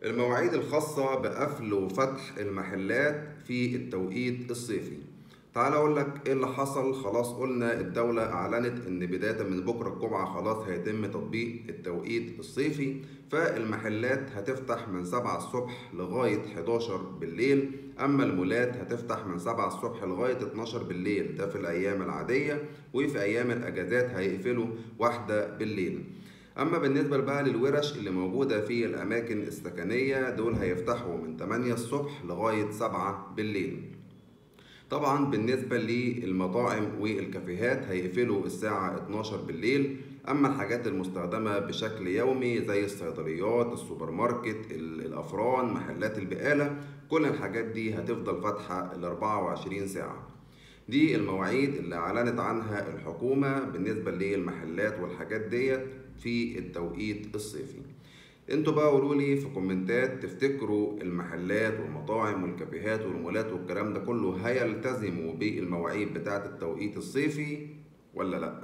المواعيد الخاصة بقفل وفتح المحلات في التوقيت الصيفي. تعال اقول لك ايه اللي حصل. خلاص قلنا الدولة اعلنت ان بداية من بكرة الجمعة خلاص هيتم تطبيق التوقيت الصيفي، فالمحلات هتفتح من 7 الصبح لغاية 11 بالليل، اما المولات هتفتح من 7 الصبح لغاية 12 بالليل، ده في الايام العادية، وفي ايام الاجازات هيقفلوا 1 بالليل. اما بالنسبه بقى للورش اللي موجوده في الاماكن السكنيه، دول هيفتحوا من 8 الصبح لغايه 7 بالليل. طبعا بالنسبه للمطاعم والكافيهات هيقفلوا الساعه 12 بالليل. اما الحاجات المستخدمه بشكل يومي زي الصيدليات، السوبر ماركت، الافران، محلات البقاله، كل الحاجات دي هتفضل فاتحه ال 24 ساعه. دي المواعيد اللي اعلنت عنها الحكومة بالنسبة للمحلات والحاجات ديت في التوقيت الصيفي. انتوا بقى قولوا لي في كومنتات، تفتكروا المحلات والمطاعم والكافيهات والمولات والكلام ده كله هيلتزموا بالمواعيد بتاعة التوقيت الصيفي ولا لأ؟